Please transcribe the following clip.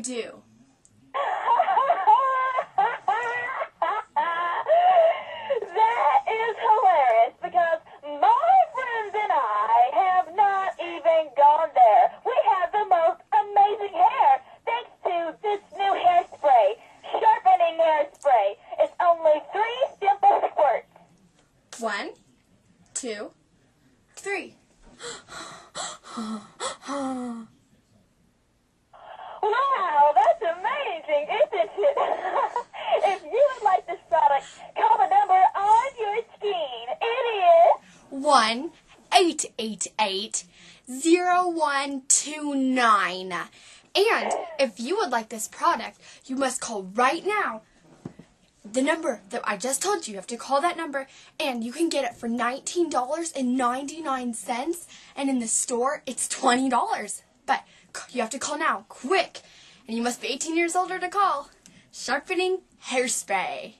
do. That is hilarious because my friends and I have not even gone there. We have the most amazing hair thanks to this new hairspray, Sharpening Hairspray. It's only 3 simple squirts. 1, 2, 3. Wow, that's amazing, isn't it? If you would like this product, call the number on your screen. It is 1-888-0129. And if you would like this product, you must call right now. The number that I just told you have to call that number, and you can get it for $19.99, and in the store it's $20. But you have to call now, quick, and you must be 18 years older to call. Sharpening Hairspray.